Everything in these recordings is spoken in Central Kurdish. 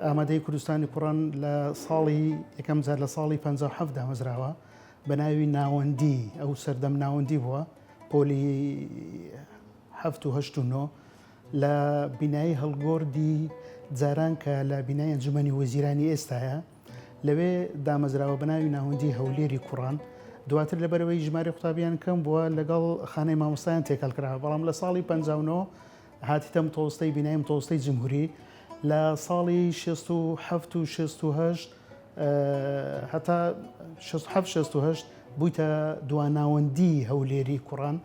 ئامادەی کوردستانی کوڕان لە ساڵی یەکەم جار لە ساڵی 57 دامەزراوە بە ناوی ناوەندی ئەو سەردەم ناوەندی بووە پۆلی 1970 لە بینایی هەڵگۆردی جاران کە لە بینای ئەنجومەنی وەزیرانی ئێستاە لەوێ دامەزراوە بە ناوی ناوەندی هەولێری کوڕان دواتر لەبەرەوەی ژمارە قوتابیان کەم بووە لەگەڵ خانەی مامۆستایان تێکەڵکراوە بەڵام لە ساڵی 59 هاتیتە متۆسطەی بینایی متۆسطەی جمهوری لە ساڵی 67 و 68 هەتا 67 بوویتە دواناوەندی هەولێری کوڕان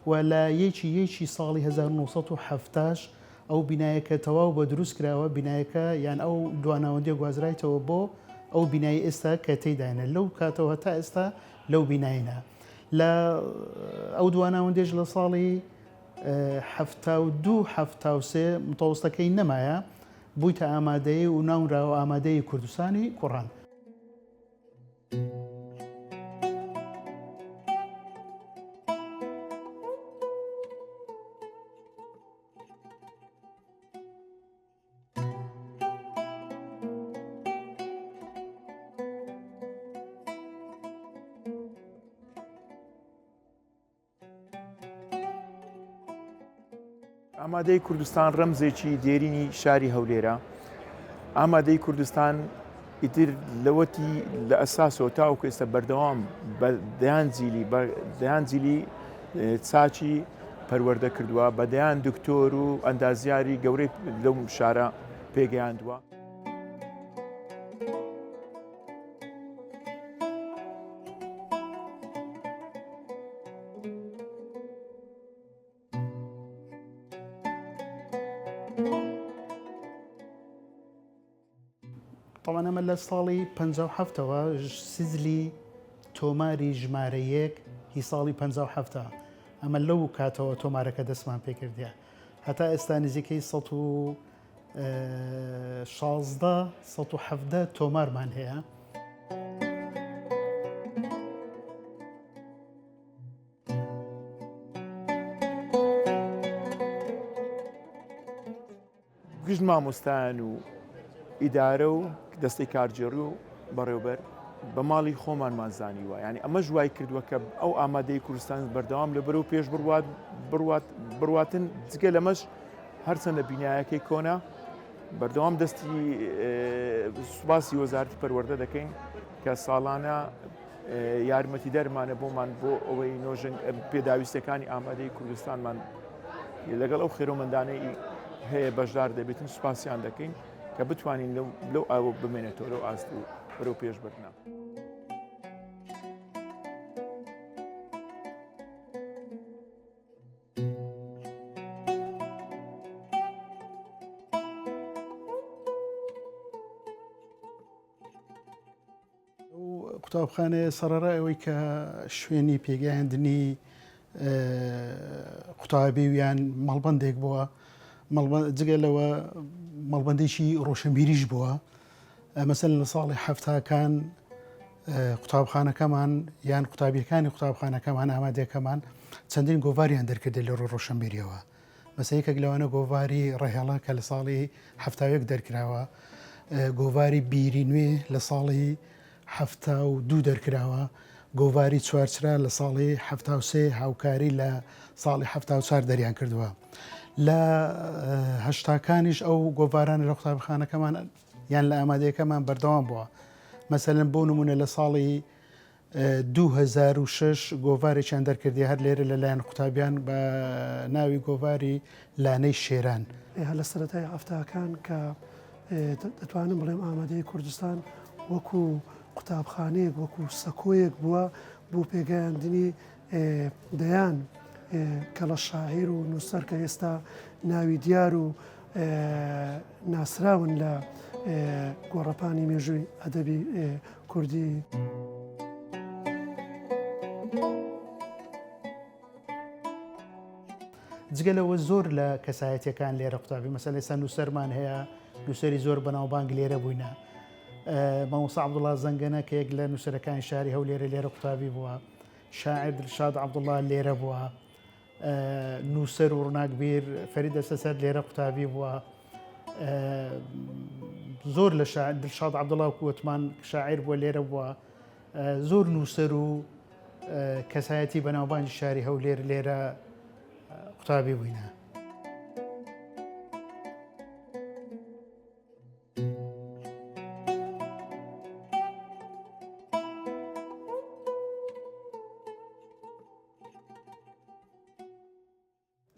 و لە یەکی ساڵی 1970 ئەو بینایەکە تەواو بە دروست کراوە بینایەکە یان ئەو دواناوەندی گوازرایتەوە بۆ ئەو بینایی ئێستا کە تێداینە لەو کاتەوە تا ئێستا لەو بینایینە لە ئەو دواناوەندێش لە ساڵی 1970 متۆسطەکەی نەمایە بوویتە ئامادەی و ناونراوە ئامادەی کوردستانی کوڕان. ئامادەی کوردستان ڕەمزێکی دێرینی شاری هەولێرە. ئامادەی کوردستان ئیتر لەوەتی لە ئەساسەوە تاوەکو ئێستا بەردەوام بە دەیانجیلی چاچی پەروەردە کردووە بە دەیان دکتۆر و ئەندازیاری گەورەی لەو شارە پێگەیاندووە. طبعا ئەمە لە ساڵی 57ەوە سزلی تۆماری ژمارە یەک هی ساڵی 57 ئەمە لەو کاتەوە تۆمارەکە دەستمان پێکردیە هەتا ئێستا نزیکەی 116 تۆمارمان هەیە. گشت مامۆستایان و ئیدارە و دەستی کارجێڕی و بەڕێوەبەر بە ماڵی خۆمانمان زانیوە یعنی ئەمە ژوای کردووە کە ئەو ئامادەی کوردستان بەردەوام لە بەرەو پێش بڕواتن جگە لەمەش هەرچەندە بینایەکەی کۆنا بەردەوام دەستی سوپاسی وەزارەتی پەروەردە دەکەین کە ساڵانە یارمەتی دەرمانە بۆمان بۆ ئەوەی نۆژن پێداویستەکانی ئامادەی کوردستانمان لەگەڵ ئەو خێرۆمەندانەی هەیە بەشدار دەبێتن سوپاسیان دەکەین کە بتوانین لەو ئاوە بمێنێتەوە لەو ئاست و بەرەو پێشبردنا. قوتابخانەیە سەرەڕای ئەوەی کە شوێنی پێگەیاندنی قوتابی ویان مەڵبەندێک بووە جگە لەوە مەڵبەندێکی ڕۆشنبیریش بووە مەسەن لە ساڵی هەفتاکان قوتابخانەکەمان یان قوتابیەکانی قوتابخانەکەمان ئامادەکەمان چەندین گۆڤاریان دەرکردێت لە ڕۆشنبیریەوە مەسەیەکێک لەوانە گۆڤاری ڕێهێڵە کە لە ساڵی هەفتاوێک دەرکراوە گۆڤاری بیری نوێ لە ساڵی 72 دەرکراوە گۆڤاری چوارچرا لە ساڵی 73 هاوکاری لە ساڵی 74 دەریان کردووە. لە هەشتاکانیش ئەو گۆڤاران لە قوتابخانەکەمان یان لە ئامادەیەکەمان بەردەوام بووە مەسەلەن بۆ نمونە لە ساڵی 2006 گۆڤارێکیان دەرکردی هەر لێرە لەلایەن قوتابیان بە ناوی گۆڤاری لانەی شێران. لە سەرەتای هەفتاکان کە دەتوانم بڵێم ئامادەی کوردستان وەکو قوتابخانەیەک وەکو سەکۆیەک بووە بۆ پێگەیاندنی دەیان کە لە شاعیر و نووسەر کە ئێستا ناوی دیار و ناسراون لە گۆڕەپانی مێژووی ئەدەبی کوردی. جگەلەوە زۆر لە کەسایەتیەکان لێرە قوتابی مەسەلەن ئێستا نووسەرمان هەیە نووسەری زۆر بەناوبانگ لێرە بووینە مامۆستا عەبدوڵڵا زەنگەنە کە یەک لە نووسەرەکانی شاری هەولێرە لێرە قوتابی بووە شاعر دڵشاد عەبدوڵڵا لێرە بووە نووسەر و ڕناکبیر فەرید دەستەسەر لێرە قوتابی بووە زۆر لە دڵشاد عەبدوڵڵا کوتمان شاعیر بووە لێرە بووە زۆر نووسەر و کەسایەتی بەناوبانگی شاری هەولێر لێرە قوتابی بووینە.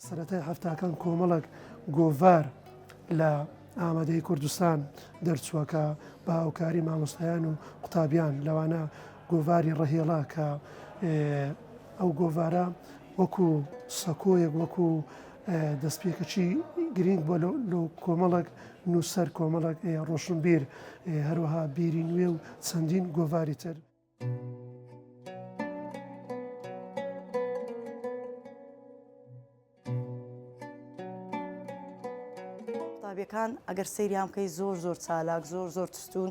سەرەتای هەفتاکان کۆمەڵک گۆڤار لە ئامادەی کوردستان دەرچووەکە بە هاوکاری مامۆستایان و قوتابیان لەوانە گۆڤاری ڕەهێڵا کە ئەو گۆڤارە وەکو سەکۆیەک وەکو دەستپێکەچی گرنگ بۆ لە کۆمەڵک نووسەر کۆمەڵک ڕۆشنبیر هەروەها بیری نوێ و چەندین گۆڤاری تر. قوتابیەکان ئەگەر سەیریان بکەی زۆر چالاک زۆر تستون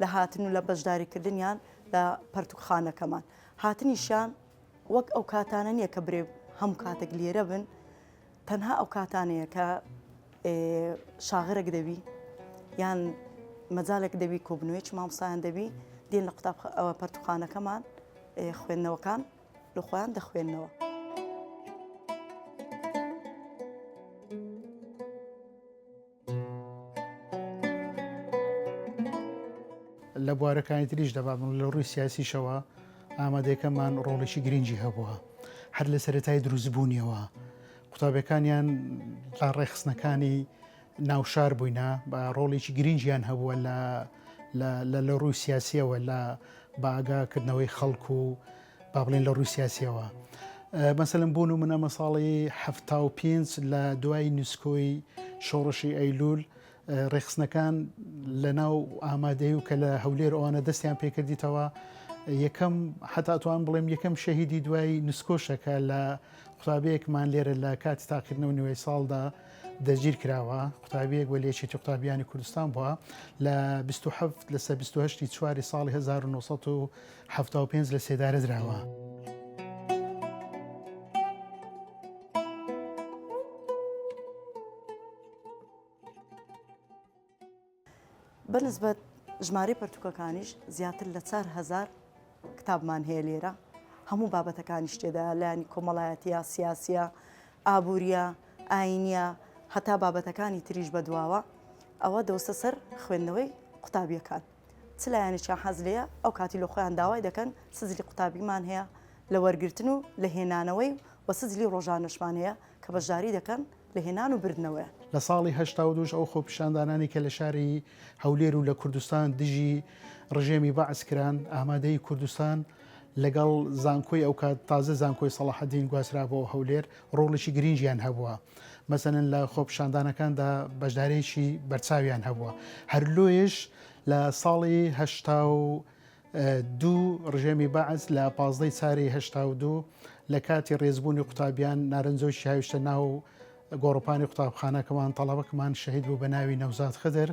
لە هاتن و لە بەشداریکردنیان لە پەرتوخانەکەمان هاتنیشان وەک ئەو کاتانە نییە کە برێ هەموو کاتێک لێرە بن تەنها ئەو کاتانەیە کە شاغرێک دەبی یان مەجالێک دەبی کۆبنەوەیەکی مامۆستایان دەبی دێن لە قوتاب پەرتوخانەکەمان خوێندنەوەکان لە خۆیان دەخوێننەوە. لە بوارەکانی تریش دەبابن لە ڕووی سیاسیشەوە ئامادەیەکەمان ڕۆڵێکی گرنگی هەبووە هەر لە سەرەتای دروستبوونیەوە قوتابەکانیان لە ڕێخستنەکانی ناوشار بووینە بە ڕۆڵێکی گرنگیان هەبووە لە ڕووی سیاسیەوە لە باگاکردنەوەی خەڵک و با بڵێن لە ڕووی سیاسیەوە مەسەلەن بوون و من ئەمە ساڵی 75 لە دوای نووسکۆی شۆڕشی ئەیلول ڕێخستنەکان لە ناو ئامادەی و کە لە هەولێر ئەوانە دەستیان پێکردیتەوە یەکەم حتاتوان بڵێم یەکەم شەهیدی دوای نوسکۆشەکە لە قوتابەیەکمان لێرە لە کاتی تاقیکردنەوە نوێی ساڵدا دەگیر کراوە قوتابیەک وە لێچێتی قوتابیانی کوردستان بووە لە 27 لە 28 چواری ساڵی 1975 لە سێدارە دراوە. بەنسبەت ژمارەی پەرتوکەکانیش زیاتر لە 4,000 کتابمان هەیە لێرە هەموو بابەتەکانیش تێدا لایانی کۆمەڵایەتیە سیاسیە ئابوووریە ئاینیە هەتا بابەتەکانی تریش بەدواوە ئەوە دەوستە سەر خوێندنەوەی قوتابیەکان چ لایەنێکیان حەز لێیە ئەو کاتی لە خۆیان داوای دەکەن سزلی قوتابیمان هەیە لە وەرگرتن و لە هێنانەوەی و سزلی ڕۆژانەشمان هەیە کە بەشداری دەکەن لە هێنان و بردنەوەیە. لە ساڵی 82 ئەو خۆپیشاندانانی کە لە شاری هەولێر و لە کوردستان دژی ڕژێمی بەعس کران ئامادەی کوردستان لەگەڵ زانکۆی ئەو کات تازە زانکۆی سەلاحەدین گواسرا بۆ هەولێر ڕۆڵێکی گرنگیان هەبووە مەسەلەن لە خۆپیشاندانەکاندا بەشدارێکی بەرچاویان هەبووە هەر لۆیش لە ساڵی 82 ڕژێمی بەعس لە 15 چاری 82 لە کاتی ڕێزبوونی قوتابیان نارنجۆکی هاویشتە ناو گۆڕپانی قوتابخانەکەمان تەڵەبەکمان شەهید بوو بە ناوی نەوزاد خدر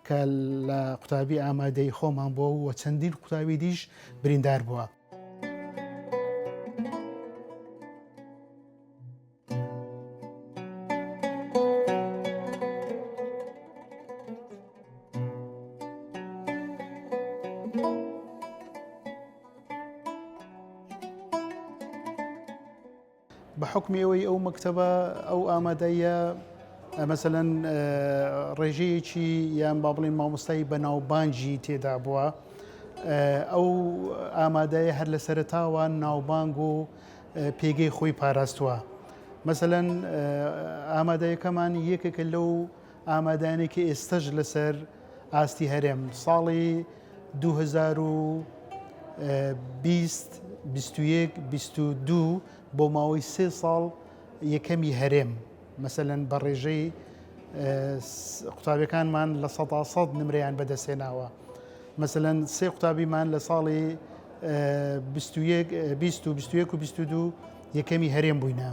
کە لە قوتابی ئامادەی خۆمان بۆ و چەندین قوتابی دیش بریندار بووە. بحكمي أو مكتبة أو آمادية مثلا ڕێژەیەکی یان با بڵین مامۆستای بەناوبانگی تێدا بووە ئەو ئامادەیە هەر لە سەرەتاوە ناوبانگ و پێگەی خۆی پاراستووە مەسەلەن ئامادەیەکەمان یەکێکە لەو ئامادانێکی ئێستەش لەسەر ئاستی هەرێم ساڵی 2020 22 بۆ ماوەی 3 ساڵ یەکەمی هەرێم مەسەلەن بە ڕێژەی قوتابیەکانمان لە 100 نمرەیان بەدەستێناوە مەسەلەن 3 قوتابیمان لە ساڵی 20 و 22 یەکەمی هەرێم بووینە.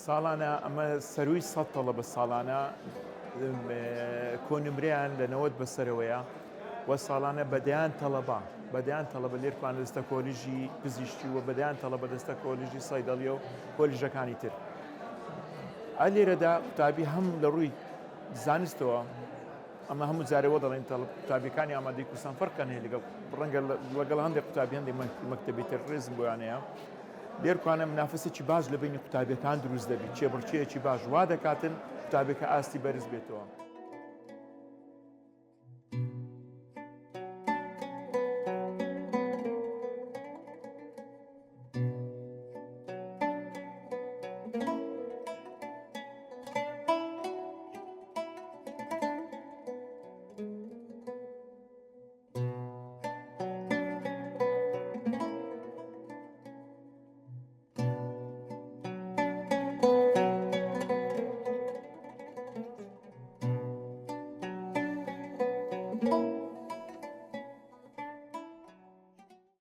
ساڵانە ئەمە سەروی 100 تەڵە بە ساڵانە کۆنمریان لە 90 بەسەرەوەیە وە ساڵانە بەدەیان تەڵەبا بەدایان تەڵەبە لێرکوان دەستە کۆلیژی پزیشتی و بەدایان تەڵەبە دەستە کۆلیژی سەیدەڵیە و کۆلیژەکانی تر. لێرەدا قوتابی هەم لە ڕووی زانستەوە ئەمە هەموو جارەوە دەڵێن قوتابیەکانی ئامادەی کوردستان فەرقان هەیە ڕەنگە لەگەڵ هەندێک قوتابی هەندێک مەکتەبی تەرۆریزم بۆیانەیە لێرکوانە منافسێکی باش لە بینی قوتابیەکان دروست دەبێت چێبڕچەیەکی باش وا دەکاتن قوتابێکە ئاستی بەرز بێتەوە.